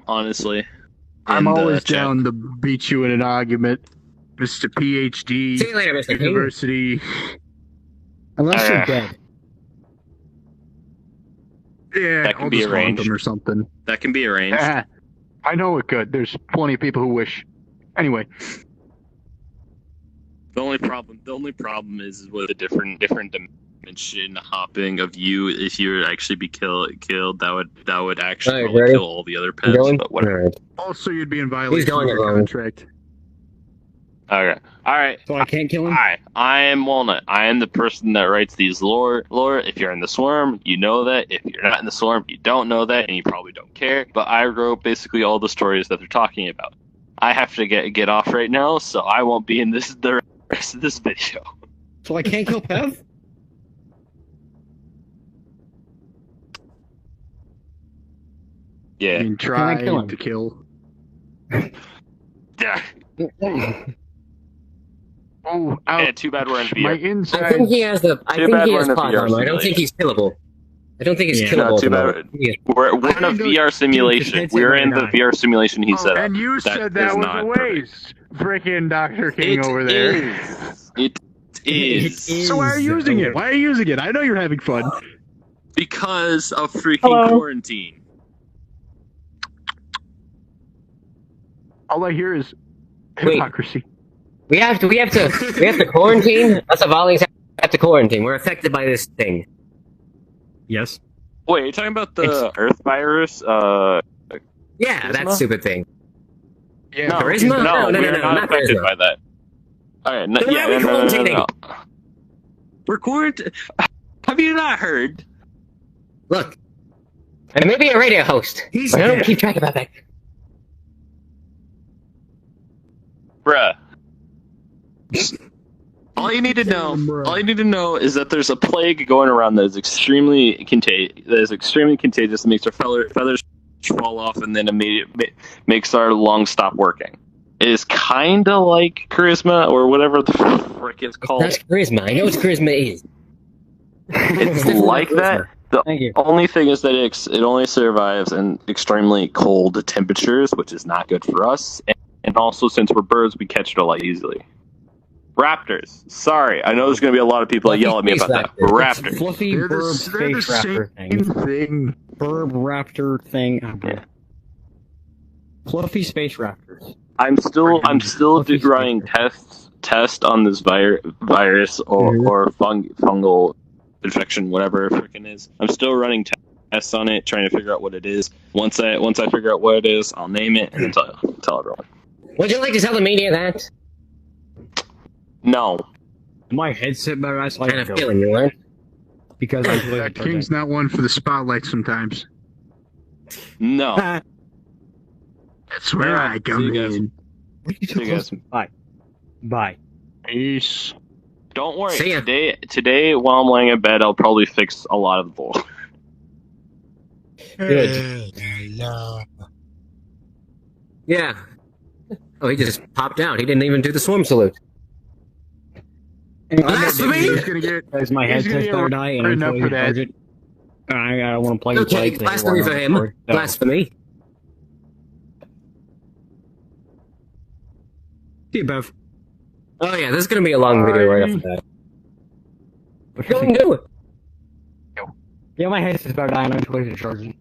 honestly. I'm in the always chat. down to beat you in an argument, Mr. PhD. See you later, Mr. King. University. Unless you're dead. Yeah, That can I'll be just haunt arranged. them or something. That can be arranged. I know it could. There's plenty of people who wish. Anyway. The only problem is with the different dimension hopping of you. If you would actually be killed, that would actually Alright, probably ready? kill all the other pets. Going? But whatever. Alright. Also, you'd be in violation going of your alone. contract. Okay. All right. So I can't kill him? Hi, I am Walnut. I am the person that writes these lore. If you're in the swarm, you know that. If you're not in the swarm, you don't know that, and you probably don't care. But I wrote basically all the stories that they're talking about. I have to get off right now, so I won't be in the rest of this video. So I can't kill Pev? Yeah. I mean, try kill him? to kill. Yeah. Oh, Yeah, too bad we're in my VR. inside. I think he has the. I Too think bad he we're has in a plot VR armor. I don't think he's killable. I don't think he's Yeah. killable. No, at too the bad. moment. He is- We're in a think VR simulation. headset We're right in the now. VR simulation he set up. And you That said that is was not a waste. Freaking Dr. King It over there. is. It is. So why are you using it? Why are you using it? I know you're having fun. Because of freaking Hello? quarantine. All I hear is Wait. hypocrisy. We have to quarantine. That's a volunteer. Have to quarantine. We're affected by this thing. Yes. Wait, you're talking about the It's- Earth virus? Yeah, Charisma? that stupid thing. Yeah, No, Charisma? no, No, we're not not affected charisma. by that. Alright, Then why are we quarantining? We're quarantined. Have you not heard? Look, and maybe a radio host. He's But I don't dead. keep track about that. Bruh. All you need to know is that there's a plague going around that is extremely contagious, that makes our feathers fall off, and then makes our lungs stop working. It is kind of like charisma or whatever the frick it's called. That's charisma. I know what charisma is. It's definitely like that. The Thank you. only thing is that it only survives in extremely cold temperatures, which is not good for us. And also, since we're birds, we catch it a lot easily. Raptors. Sorry, I know there's going to be a lot of people that yell at me about that. Raptors. Raptors. Fluffy They're burb they're the space raptor same thing. thing. Burb raptor thing. Oh, boy. Fluffy space raptors. I'm still running test on this virus or fungal infection, whatever it freaking is. I'm still running tests on it, trying to figure out what it is. Once I figure out what it is, I'll name it and then tell everyone. Would you like to tell the media that? No. My headset better ask I like had a feeling you weren't. because I That King's not one for the spotlight sometimes. No. That's where Yeah, I come see you guys. in. See you guys. Bye. Peace. Don't worry. See ya. Today, while I'm laying in bed, I'll probably fix a lot of the lore. Good. Yeah. Oh, he just popped out. He didn't even do the swarm salute. Blasphemy! He's gonna get. As my He's gonna headset's get gonna die and I'm written up totally for that. charge it. I don't want to play with Okay, Blake, blasphemy for him. so- Blasphemy. See you, Bev. Oh yeah, this is gonna be a long video right after that. Go and do it. Yeah, my headset's about to die and I'm totally charge it.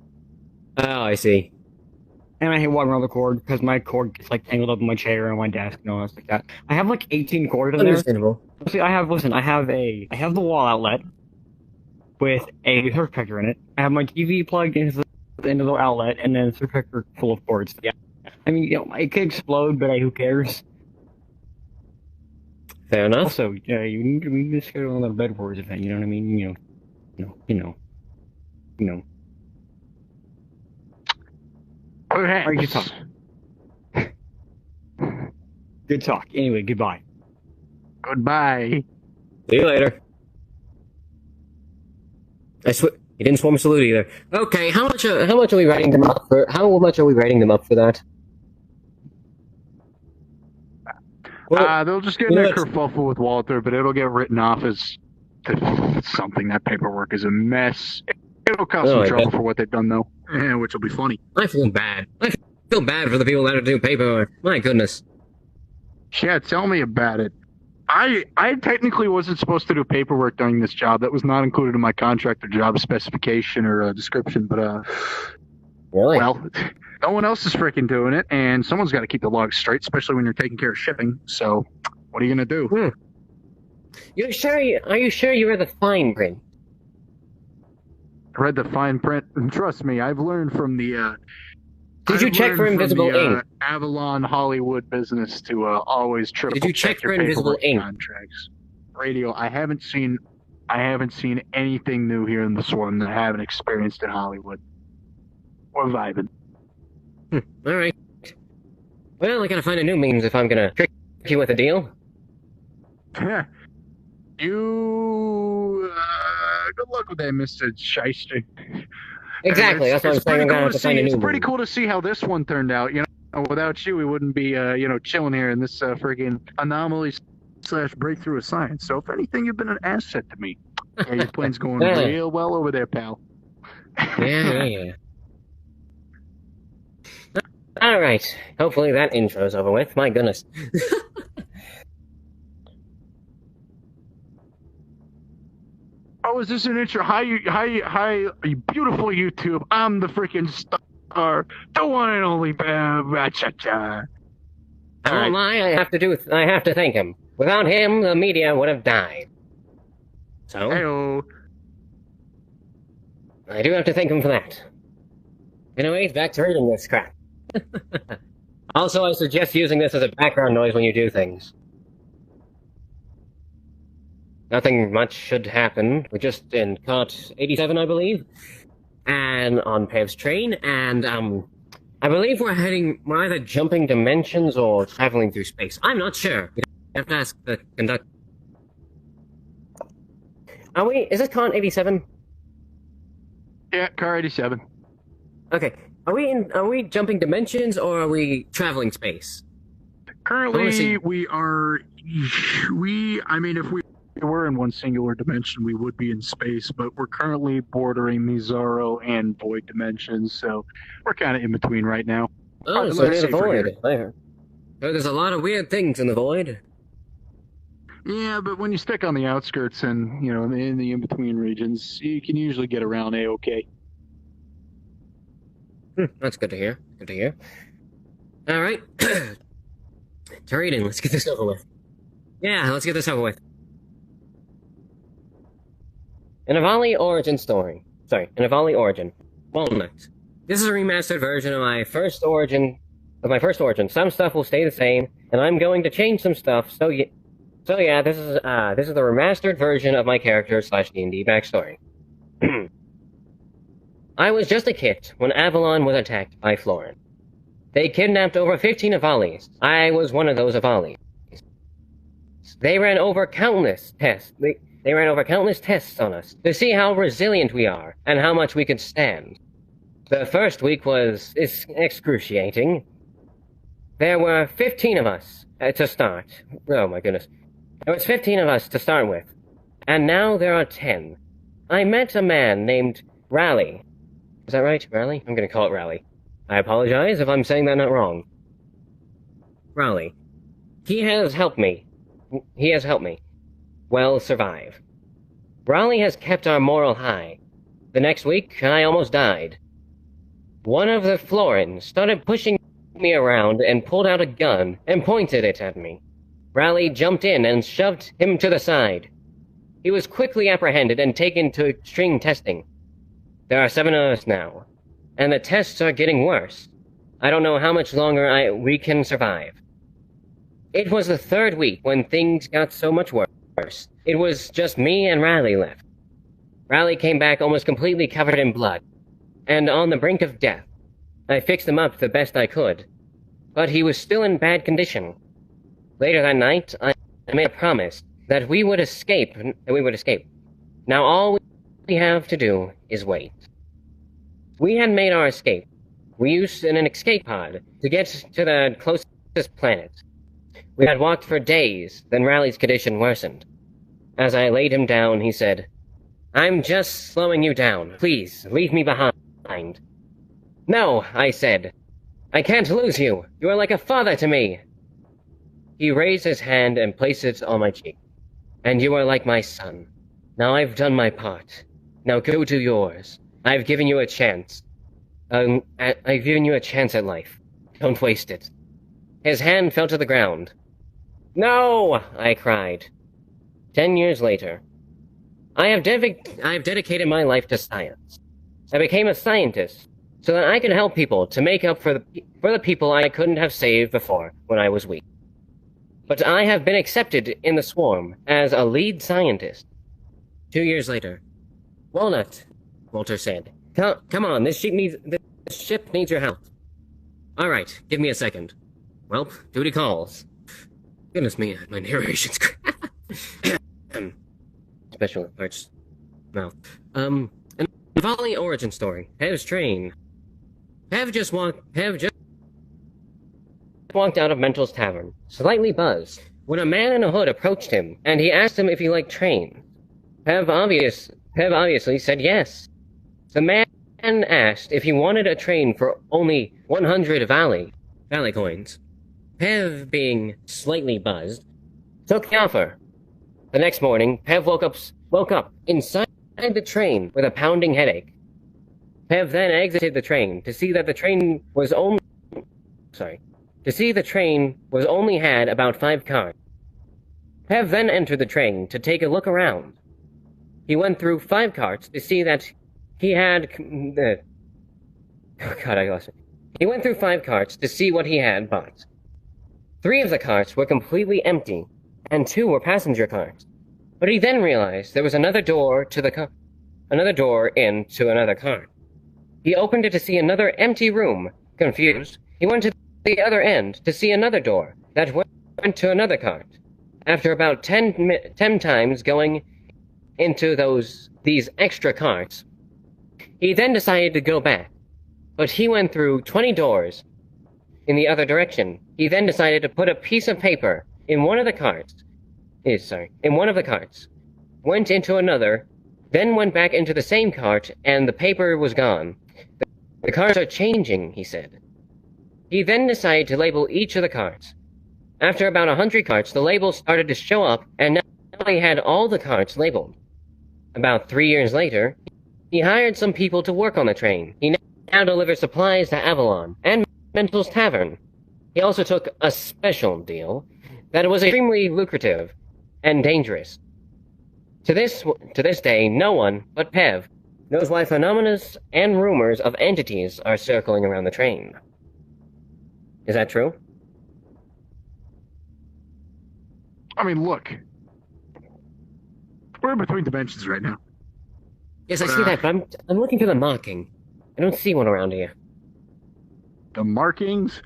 Oh, I see. And I hate walking around the cord because my cord gets like tangled up in my chair and on my desk and all that like that. I have like 18 cords in there. Understandable. See, I have the wall outlet with a surge protector in it. I have my TV plugged into the outlet and then a surge protector full of cords. Yeah. I mean, it could explode, but who cares? Fair enough. Also, you need to schedule another bed wars event, you know what I mean? You know. Perhaps. Alright, good talk. Good talk. Anyway, goodbye. Goodbye. See you later. He didn't swarm salute either. Okay, how much are we writing them up for? How much are we writing them up for that? They'll just get in a kerfuffle with Walter, but it'll get written off as something. That paperwork is a mess. It'll cause Oh, some I trouble bet. for what they've done, though, which will be funny. I feel bad. Feel bad for the people that have to do paperwork. My goodness. Yeah, tell me about it. I technically wasn't supposed to do paperwork during this job. That was not included in my contract or job specification or description. But Really? well, no one else is freaking doing it, and someone's got to keep the logs straight, especially when you're taking care of shipping. So, what are you gonna do? Are you sure you read the fine print? I read the fine print, and trust me, I've learned from the. Did you check for invisible ink? Avalon Hollywood business to always triple Did you check for invisible ink? Contracts. Radio. I haven't seen anything new here in this one that I haven't experienced in Hollywood. We're vibing. All right. Well, I gotta find a new means if I'm gonna trick you with a deal. You. Good luck with that, Mr. Shyster. Exactly. That's what I'm saying. I'm gonna have to find a new. It's pretty cool to see how this one turned out. You know, without you, we wouldn't be, chilling here in this friggin' anomaly / breakthrough of science. So, if anything, you've been an asset to me. Yeah, your plan's going real well over there, pal. Yeah. All right. Hopefully that intro's over with. My goodness. Oh, is this an intro? Hi, you beautiful YouTube. I'm the freaking star, the one and only cha-cha. Oh, I have to thank him. Without him, the media would have died. So, Hey-o. I do have to thank him for that. Anyways, back to reading this crap. Also, I suggest using this as a background noise when you do things. Nothing much should happen. We're just in PART 87, I believe, and on Pev's train, and I believe we're either jumping dimensions or traveling through space. I'm not sure. We have to ask the conductor. Is this PART 87? Yeah, car 87. Okay. Are we jumping dimensions or are we traveling space? Currently, we are. I mean, if we were in one singular dimension, we would be in space, but we're currently bordering the Zorro and Void dimensions, so we're kind of in between right now. Oh, so near the Void. There's a lot of weird things in the Void. Yeah, but when you stick on the outskirts and, in the in-between regions, you can usually get around A-okay. That's good to hear. Good to hear. All right. To reading, let's get this over with. Yeah, let's get this over with. An Avali origin story. An Avali origin. Walnut. This is a remastered version of my first origin. Some stuff will stay the same, and I'm going to change some stuff. So yeah, this is the remastered version of my character / D&D backstory. I was just a kid when Avalon was attacked by Florin. They kidnapped over 15 Avalis. I was one of those Avalis. They ran over countless tests. They ran over countless tests on us to see how resilient we are and how much we could stand. The first week was excruciating. There were 15 of us to start. Oh my goodness. There was 15 of us to start with. And now there are 10. I met a man named Raleigh. Is that right? Raleigh? I'm gonna call it Raleigh. I apologize if I'm saying that not wrong. Raleigh. He has helped me. Well, survive. Raleigh has kept our morale high. The next week, I almost died. One of the Florins started pushing me around and pulled out a gun and pointed it at me. Raleigh jumped in and shoved him to the side. He was quickly apprehended and taken to extreme testing. There are 7 of us now, and the tests are getting worse. I don't know how much longer we can survive. It was the 3rd week when things got so much worse. It was just me and Raleigh left. Raleigh came back almost completely covered in blood, and on the brink of death. I fixed him up the best I could, but he was still in bad condition. Later that night, I made a promise that we would escape. Now all we have to do is wait. We had made our escape. We used an escape pod to get to the closest planet. We had walked for days, then Raleigh's condition worsened. As I laid him down, he said, "I'm just slowing you down. Please, leave me behind." "No," I said. I can't lose you. You are like a father to me. He raised his hand and placed it on my cheek. And you are like my son. Now I've done my part. Now go do yours. I've given you a chance. I've given you a chance at life. Don't waste it. His hand fell to the ground. No! I cried. 10 years later. I have dedicated my life to science. I became a scientist so that I could help people to make up for the people I couldn't have saved before when I was weak. But I have been accepted in the swarm as a lead scientist. 2 years later. Walnut, Walter said. Come on, this ship needs your help. All right, give me a second. Well, duty calls. Goodness me, my narration's special parts. No. An Volley origin story. Pev's train. Pev just walked out of Mental's tavern, slightly buzzed, when a man in a hood approached him, and he asked him if he liked trains. Pev obviously said yes. The man asked if he wanted a train for only 100 Valley coins. Pev, being slightly buzzed, took the offer. The next morning, Pev woke up inside the train with a pounding headache. Pev then exited the train to see that the train was only had about 5 cars. Pev then entered the train to take a look around. He went through 5 carts to see that he had... He went through 5 carts to see what he had bought. 3 of the carts were completely empty, and 2 were passenger carts. But he then realized there was another door into another cart. He opened it to see another empty room. Confused, he went to the other end to see another door that went to another cart. After about 10 times going into these extra carts, he then decided to go back. But he went through 20 doors in the other direction. He then decided to put a piece of paper in one of the carts. Went into another, then went back into the same cart, and the paper was gone. The carts are changing, he said. He then decided to label each of the carts. After about 100 carts, the labels started to show up, and now he had all the carts labeled. About 3 years later, he hired some people to work on the train. He now delivers supplies to Avalon and Mental's Tavern. He also took a special deal that was extremely lucrative and dangerous. To this day, no one but Pev knows why phenomena and rumors of entities are circling around the train. Is that true? I mean, look. We're in between dimensions right now. Yes, I see that, but I'm looking for the marking. I don't see one around here. The markings?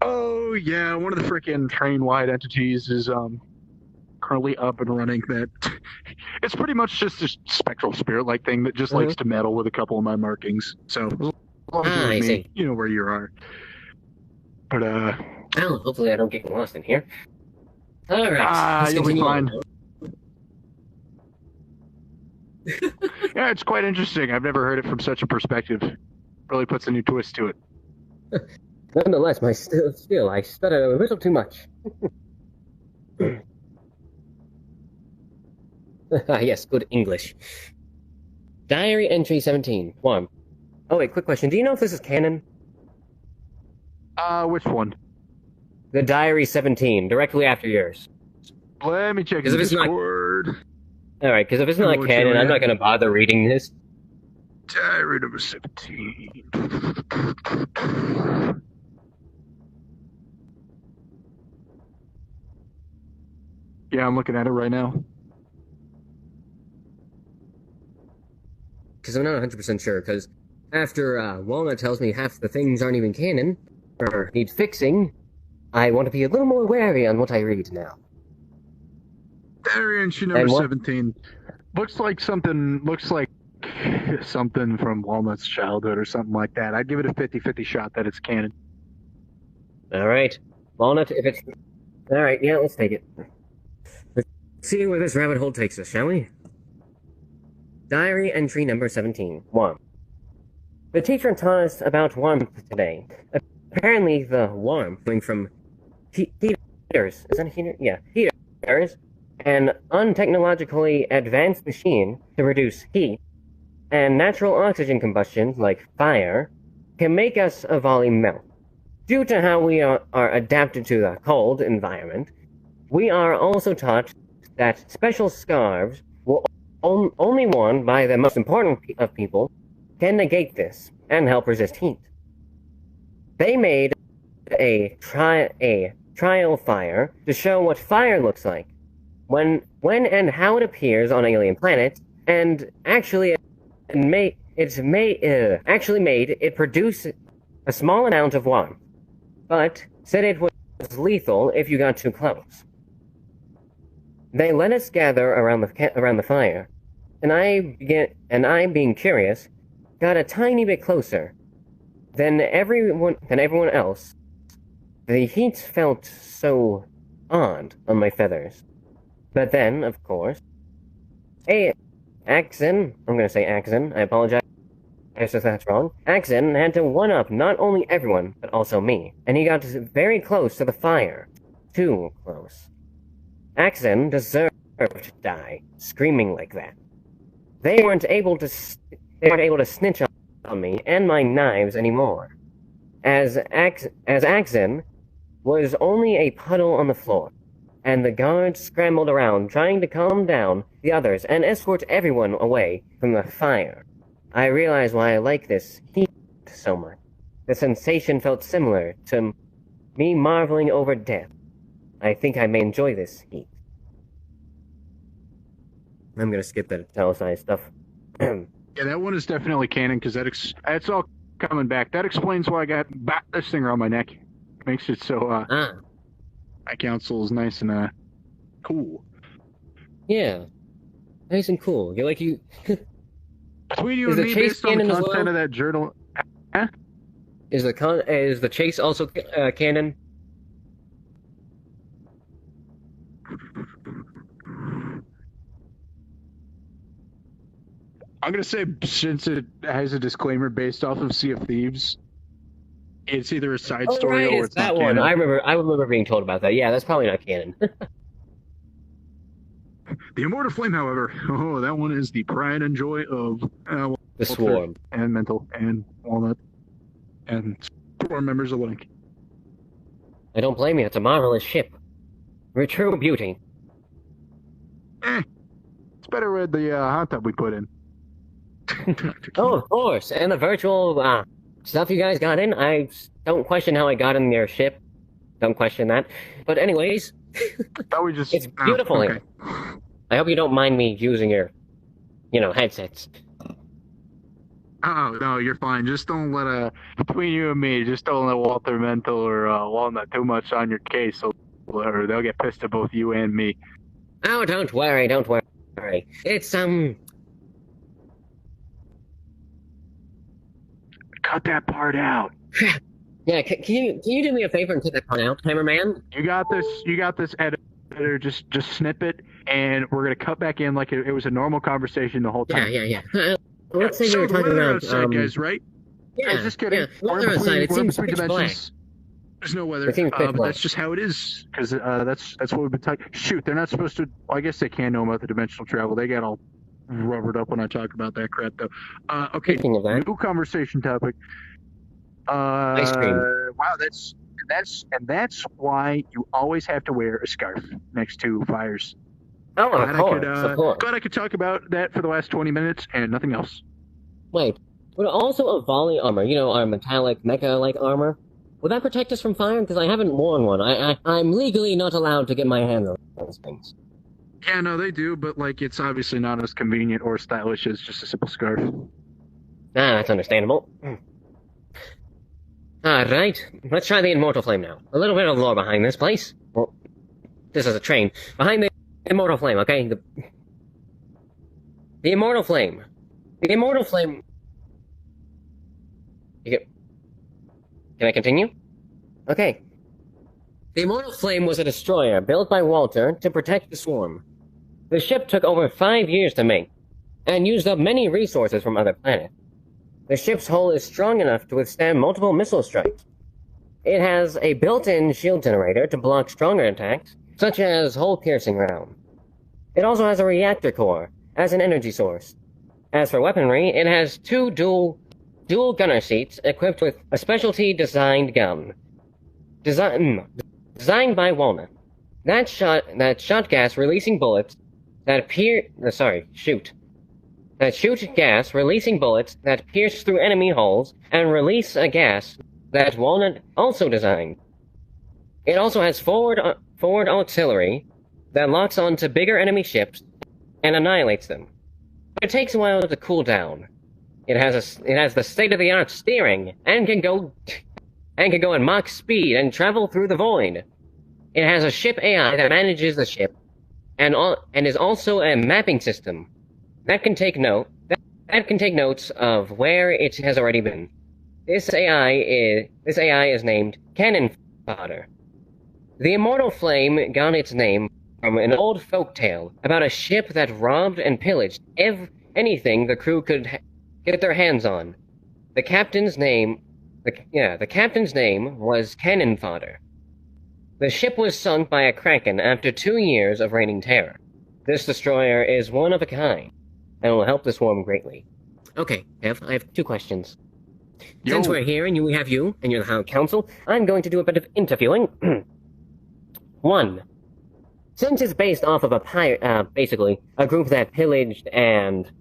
Oh, yeah, one of the frickin' train-wide entities is currently up and running. That it's pretty much just a spectral spirit-like thing that just likes to meddle with a couple of my markings. So, as long as I see. you know where you are. But, well, hopefully I don't get lost in here. Alright, you'll be fine. Yeah, it's quite interesting. I've never heard it from such a perspective. Really puts a new twist to it. Nonetheless, still, I stutter a little too much. Yes, good English. Diary entry 17. 1. Oh wait, quick question. Do you know if this is canon? Which one? The Diary 17, directly after yours. Let me check the Discord. Alright, because if it's not canon, I'm not going to bother reading this. Diary number 17. Yeah, I'm looking at it right now. Because I'm not 100% sure, because after Walnut tells me half the things aren't even canon, or need fixing, I want to be a little more wary on what I read now. Diary entry number 17. Looks like something from Walnut's childhood or something like that. I'd give it a 50-50 shot that it's canon. Alright. Walnut, if it's... Alright, yeah, let's take it. Let's see where this rabbit hole takes us, shall we? Diary entry number 17. 1. The teacher taught us about warmth today. Apparently, the warmth coming from heaters. Is that a heater? Yeah, heaters. An untechnologically advanced machine to reduce heat, and natural oxygen combustion, like fire, can make us a volume melt. Due to how we are adapted to the cold environment, we are also taught that special scarves, only worn by the most important of people, can negate this and help resist heat. They made a trial fire to show what fire looks like, when and how it appears on alien planets, and actually made it produce a small amount of warmth, but said it was lethal if you got too close. They let us gather around the fire, and I, being curious, got a tiny bit closer than everyone else. The heat felt so odd on my feathers. But then, of course, Axon, I'm gonna say Axon, I apologize if that's wrong. Axon had to one-up not only everyone, but also me, and he got very close to the fire. Too close. Axon deserved to die, screaming like that. They weren't able to snitch on me and my knives anymore, as Axon was only a puddle on the floor, and the guards scrambled around trying to calm down the others and escort everyone away from the fire. I realized why I like this heat so much. The sensation felt similar to me marveling over death. I think I may enjoy this heat. I'm gonna skip that italicized stuff. Yeah, that one is definitely canon, because that's all coming back. That explains why I got this thing around my neck. Makes it so, my council is nice and, cool. Yeah. Nice and cool. You're like you... Between you and me, based on the content of that journal... Huh? Is the chase also canon? I'm gonna say, since it has a disclaimer based off of Sea of Thieves, it's either a side story or it's that not one. canon. I remember being told about that. Yeah, that's probably not canon. The Immortal Flame, however, that one is the pride and joy of the Swarm and Mental and Walnut and Swarm members alike. I don't blame you. It's a marvelous ship. True beauty. It's better with the hot tub we put in. Oh, of course. And the virtual stuff you guys got in. I don't question how I got in their ship. Don't question that. But anyways, it's beautiful here. I hope you don't mind me using your, headsets. Oh, no, you're fine. Just don't let between you and me, just don't let Walter Mental or Walnut too much on your case, or they'll get pissed at both you and me. Oh, don't worry. It's, Cut that part out. Yeah, can you do me a favor and cut that part out, cameraman? You got this, editor. Just snip it, and we're gonna cut back in like it was a normal conversation the whole time. Yeah. Let's say we were talking about guys, right? Yeah, just kidding. Yeah. Weather outside. It seems pitch black. There's no weather, but that's just how it is, because that's what we've been talking. Shoot, they're not supposed to. Well, I guess they can know about the dimensional travel. They got all rubbered up when I talk about that crap, though. Okay, new conversation topic. Ice cream. Wow, that's why you always have to wear a scarf next to fires. Oh, of course. Glad I could talk about that for the last 20 minutes and nothing else. Wait, but also a volley armor, our metallic mecha-like armor, would that protect us from fire? Because I haven't worn one. I'm legally not allowed to get my hands on those things. Yeah, no, they do, but it's obviously not as convenient or stylish as just a simple scarf. That's understandable. Alright, let's try the Immortal Flame now. A little bit of lore behind this place. Well, this is a train. Behind the Immortal Flame, okay? The Immortal Flame. The Immortal Flame... Can I continue? Okay. The Immortal Flame was a destroyer built by Walter to protect the Swarm. The ship took over 5 years to make, and used up many resources from other planets. The ship's hull is strong enough to withstand multiple missile strikes. It has a built-in shield generator to block stronger attacks, such as hole-piercing round. It also has a reactor core as an energy source. As for weaponry, it has two dual gunner seats equipped with a specialty designed gun. Designed by Walnut. That shot gas releasing bullets that shoot gas releasing bullets that pierce through enemy hulls and release a gas that Walnut also designed. It also has forward artillery that locks onto bigger enemy ships and annihilates them. But it takes a while to cool down. It has the state-of-the-art steering and can go at Mach speed and travel through the void. It has a ship AI that manages the ship and is also a mapping system that can take notes of where it has already been. This AI is named Cannon Fodder. The Immortal Flame got its name from an old folktale about a ship that robbed and pillaged anything the crew could get their hands on. The captain's name was Cannon Fodder. The ship was sunk by a kraken after 2 years of raining terror. This destroyer is one of a kind, and will help the swarm greatly. Okay, Kev, I have 2 questions. Yo. Since we're here and we have you and you're the Hound Council, I'm going to do a bit of interviewing. 1. Since it's based off of basically a group that pillaged and,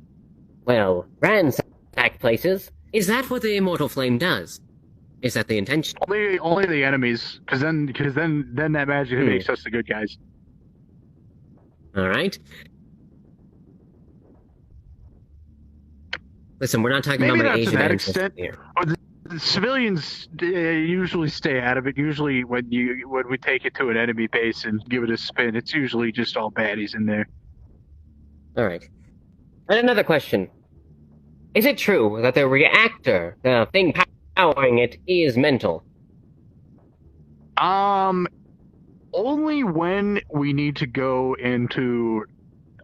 well, ransacked places, is that what the Immortal Flame does? Is that the intention? Only the enemies, because then that magic makes us the good guys. All right. Listen, we're not talking Maybe about my not to Asian that ancestors extent. here. The civilians usually stay out of it. Usually, when we take it to an enemy base and give it a spin, it's usually just all baddies in there. All right. And another question: is it true that the reactor, the thing powering it, is mental? Only when we need to go into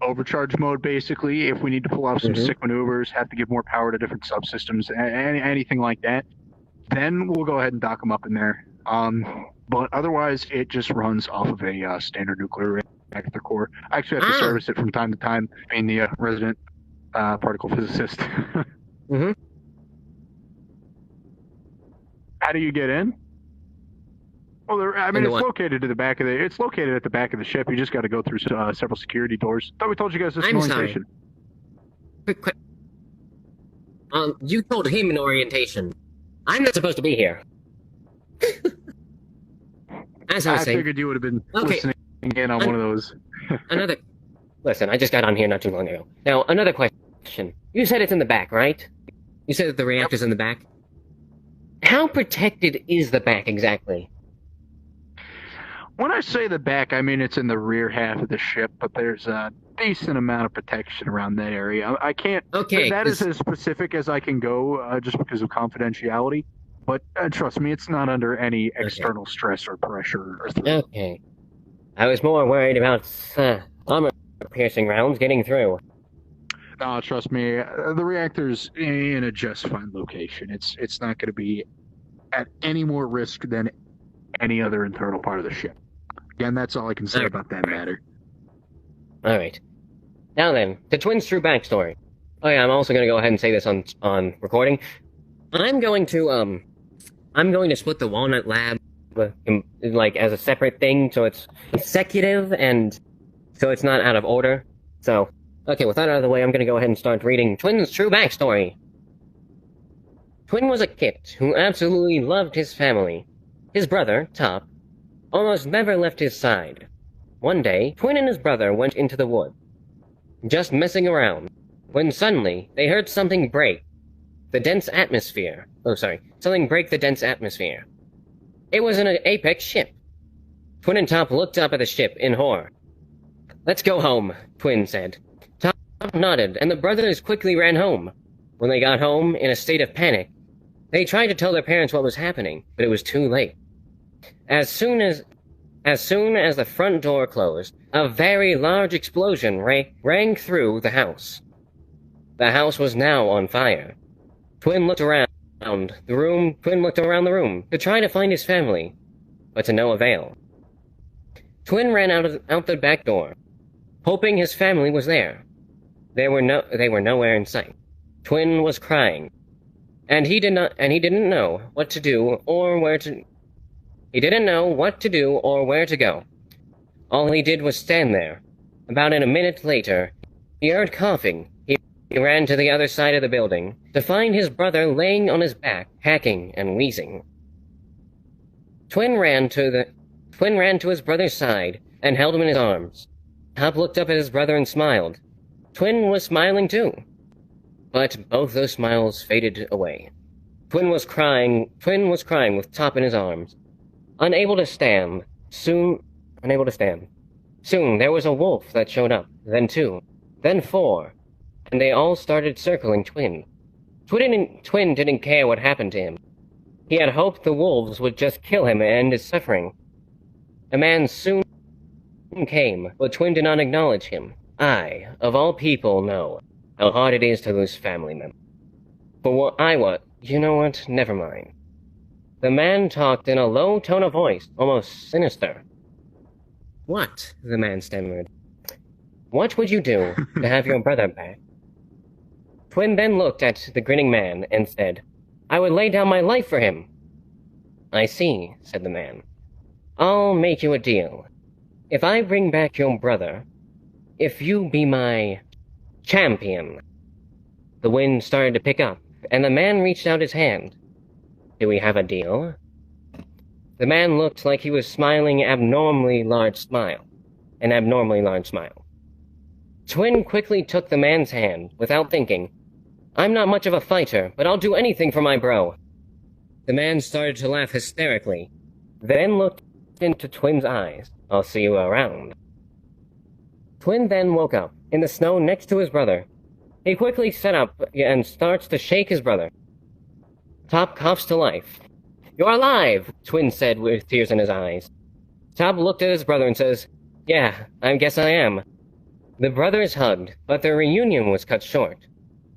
overcharge mode, basically, if we need to pull off some sick maneuvers, have to give more power to different subsystems, anything like that, then we'll go ahead and dock them up in there. But otherwise, it just runs off of a standard nuclear reactor core. I actually have to service it from time to time, being the resident particle physicist. How do you get in? Well, it's located at the back of the ship. You just got to go through several security doors. Thought we told you guys this in orientation. Quick. You told him in orientation. I'm not supposed to be here. As I was saying, figured you would have been listening in on one of those. Listen, I just got on here not too long ago. Now, another question. You said it's in the back, right? You said that the reactor's in the back? How protected is the back exactly? When I say the back, I mean it's in the rear half of the ship, but there's a decent amount of protection around that area. I can't... Okay, that is as specific as I can go, just because of confidentiality. But trust me, it's not under any external stress or pressure or threat. Okay. I was more worried about armor-piercing rounds getting through. No, trust me, the reactor's in a just fine location. It's not going to be at any more risk than any other internal part of the ship. Again, that's all I can say about that matter. Alright. Now then, the Twins' true backstory. Oh yeah, I'm also going to go ahead and say this on recording. I'm going to split the Walnut Lab as a separate thing, so it's consecutive and so it's not out of order. So, okay, with that out of the way, I'm going to go ahead and start reading Twin's true backstory. Twin was a kid who absolutely loved his family. His brother, Top, almost never left his side. One day, Twin and his brother went into the wood, just messing around, when suddenly they heard something break the dense atmosphere. Something break the dense atmosphere. It was an Apex ship. Twin and Top looked up at the ship in horror. "Let's go home," Twin said. Top nodded, and the brothers quickly ran home. When they got home, in a state of panic, they tried to tell their parents what was happening, but it was too late. As soon as the front door closed, a very large explosion rang through the house. The house was now on fire. Twin looked around the room. Twin looked around the room to try to find his family, but to no avail. Twin ran out the back door, hoping his family was there. They were nowhere in sight. Twin was crying, and he didn't know what to do or where to. He didn't know what to do or where to go. All he did was stand there. About a minute later, he heard coughing. He ran to the other side of the building to find his brother laying on his back, hacking and wheezing. Twin ran to his brother's side and held him in his arms. Top looked up at his brother and smiled. Twin was smiling too. But both those smiles faded away. Twin was crying with Top in his arms. Unable to stand. Soon there was a wolf that showed up, then 2, then 4, and they all started circling Twin. Twin didn't care what happened to him. He had hoped the wolves would just kill him and end his suffering. A man soon came, but Twin did not acknowledge him. I, of all people, know how hard it is to lose family members. You know what? Never mind. The man talked in a low tone of voice, almost sinister. What? The man stammered. What would you do to have your brother back? Twin then looked at the grinning man and said, I would lay down my life for him. I see, said the man. I'll make you a deal. If I bring back your brother, if you be my champion. The wind started to pick up, and the man reached out his hand. Do we have a deal? The man looked like he was smiling an abnormally large smile. Twin quickly took the man's hand, without thinking. I'm not much of a fighter, but I'll do anything for my bro. The man started to laugh hysterically, then looked into Twin's eyes. I'll see you around. Twin then woke up, in the snow next to his brother. He quickly sat up and starts to shake his brother. Top coughs to life. You're alive, Twin said with tears in his eyes. Top looked at his brother and says, Yeah, I guess I am. The brothers hugged, but their reunion was cut short,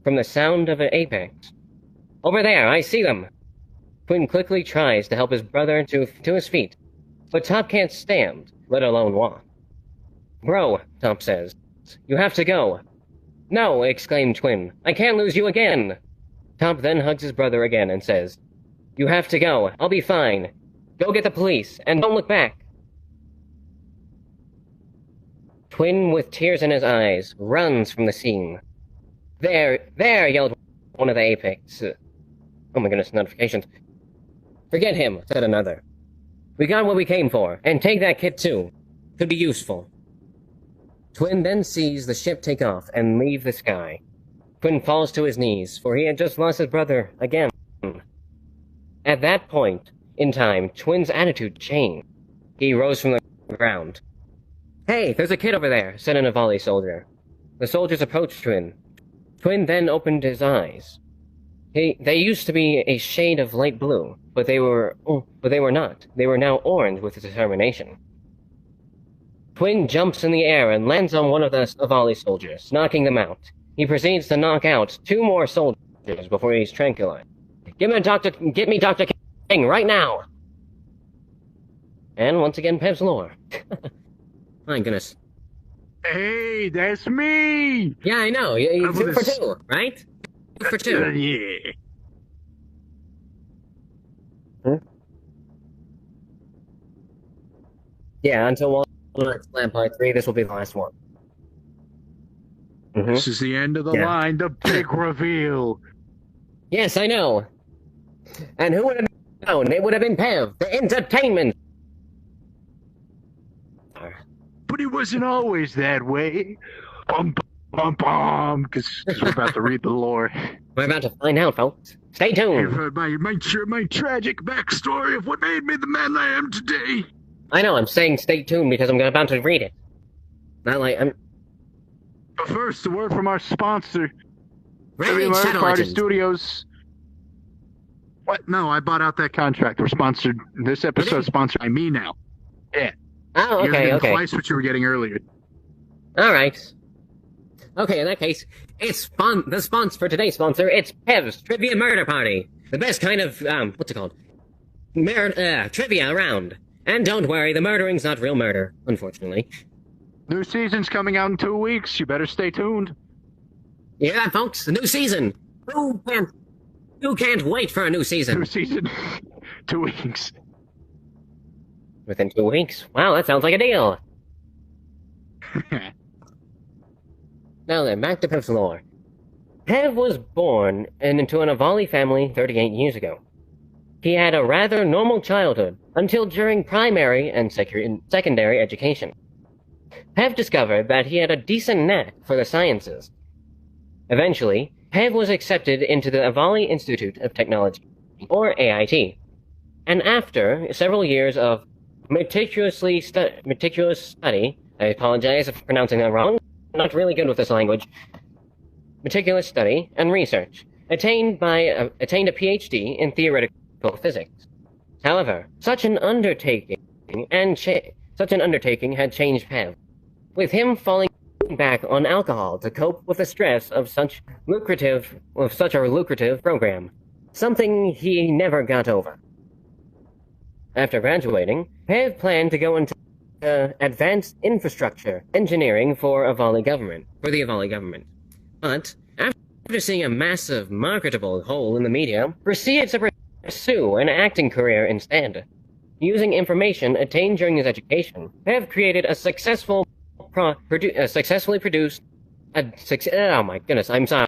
from the sound of an apex. Over there, I see them! Twin quickly tries to help his brother to his feet, but Top can't stand, let alone walk. Bro, Top says, you have to go. No, exclaimed Twin, I can't lose you again! Top then hugs his brother again and says, You have to go, I'll be fine. Go get the police, and don't look back. Twin, with tears in his eyes, runs from the scene. There, yelled one of the apex. Oh my goodness, notifications. Forget him, said another. We got what we came for, and take that kit too. Could be useful. Twin then sees the ship take off and leave the sky. Twin falls to his knees, for he had just lost his brother again. At that point in time, Twin's attitude changed. He rose from the ground. Hey, there's a kid over there, said an Avali soldier. The soldiers approached Twin. Twin then opened his eyes. They used to be a shade of light blue, but they were not. They were now orange with determination. Twin jumps in the air and lands on one of the Avali soldiers, knocking them out. He proceeds to knock out 2 more soldiers before he's tranquilized. Get me Dr. King right now! And once again, Pev's lore. My goodness. Hey, that's me! Yeah, I know. You 2 for 2, right? 2 for 2. Yeah. Huh? Yeah, until Walnut Slam Part 3, this will be the last one. Mm-hmm. This is the end of the line, the big reveal. Yes, I know. And who would have known? It would have been Pev, the entertainment. But he wasn't always that way. Bum, bum, bum, because we're about to read the lore. We're about to find out, folks. Stay tuned. My tragic backstory of what made me the man I am today. I know, I'm saying stay tuned because I'm about to read it. Not like I'm... But first, a word from our sponsor. Party Studios. What? No, I bought out that contract. We're sponsored. This episode is sponsored by me now. Yeah. Oh, okay. You're getting twice what you were getting earlier. Alright. Okay, in that case, it's fun. The sponsor for today's sponsor, it's Pev's Trivia Murder Party. The best kind of, what's it called? Trivia around. And don't worry, the murdering's not real murder, unfortunately. New season's coming out in 2 weeks. You better stay tuned. Yeah, folks, the new season. Who can't wait for a new season? New season. 2 weeks. Within 2 weeks? Wow, that sounds like a deal. Now then, back to Pev's lore. Pev was born into an Avali family 38 years ago. He had a rather normal childhood until during primary and secondary education. Pev discovered that he had a decent knack for the sciences. Eventually, Pev was accepted into the Avali Institute of Technology, or AIT, and after several years of meticulous study, I apologize if pronouncing that wrong, I'm not really good with this language, meticulous study and research, attained a PhD in theoretical physics. However, such an undertaking had changed Pev, with him falling back on alcohol to cope with the stress of such a lucrative program, something he never got over. After graduating, Pev planned to go into advanced infrastructure engineering for the Avali government. But after seeing a massive marketable hole in the media, proceeded to pursue an acting career instead. Using information attained during his education, Pev created a successfully produced. Oh my goodness, I'm sorry.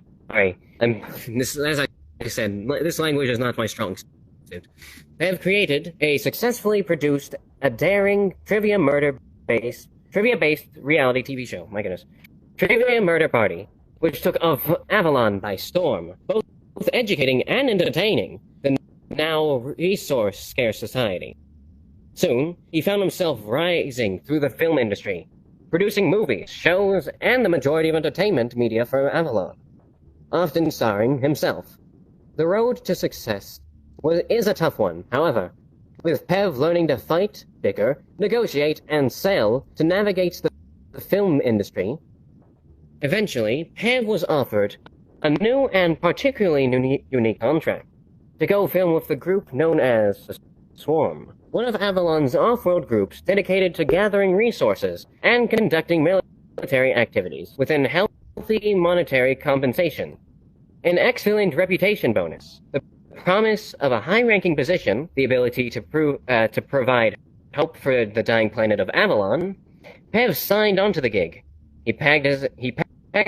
As I said, this language is not my strong suit. Pev created a successfully produced, a daring trivia-based reality TV show. My goodness, Trivia Murder Party, which took Avalon by storm, both educating and entertaining the now resource-scarce society. Soon, he found himself rising through the film industry, producing movies, shows, and the majority of entertainment media for Avalon, often starring himself. The road to success is a tough one, however, with Pev learning to fight, bicker, negotiate, and sell to navigate the film industry. Eventually, Pev was offered a new and particularly unique contract to go film with the group known as the Swarm, one of Avalon's off-road groups dedicated to gathering resources and conducting military activities within healthy monetary compensation, an excellent reputation bonus, the promise of a high-ranking position, the ability to provide help for the dying planet of Avalon. Pev signed onto the gig. He packed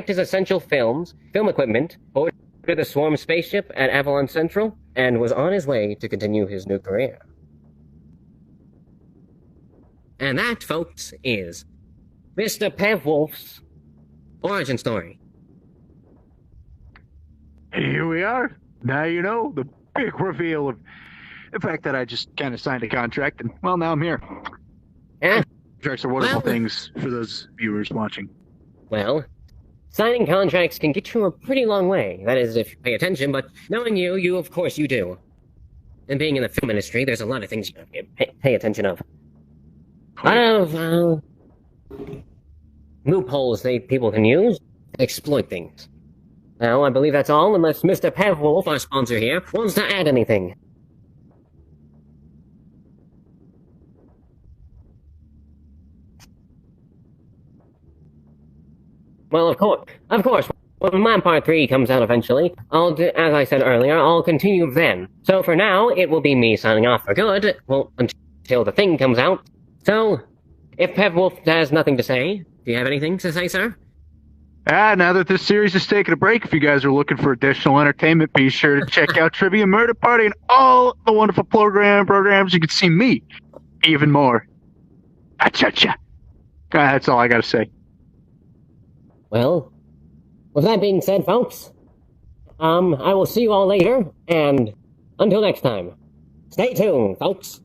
his essential film equipment, boarded the Swarm spaceship at Avalon Central, and was on his way to continue his new career. And that, folks, is Mr. Pev Wolf's origin story. Here we are. Now you know the big reveal of the fact that I just kind of signed a contract, and, well, now I'm here. Yeah. Contracts are wonderful things for those viewers watching. Well, signing contracts can get you a pretty long way. That is, if you pay attention, but knowing you of course you do. And being in the film industry, there's a lot of things you have to pay attention of. A lot of, loopholes people can use to exploit things. Now, I believe that's all, unless Mr. Pev Wolf, our sponsor here, wants to add anything. Well, of course, when my Part 3 comes out eventually, as I said earlier, I'll continue then. So for now, it will be me signing off for good, well, until the thing comes out. So, if Pev Wolf has nothing to say, do you have anything to say, sir? Now that this series is taking a break, if you guys are looking for additional entertainment, be sure to check out Trivia Murder Party and all the wonderful programs. You can see me even more. Acha-cha. That's all I gotta say. Well, with that being said, folks, I will see you all later, and until next time, stay tuned, folks.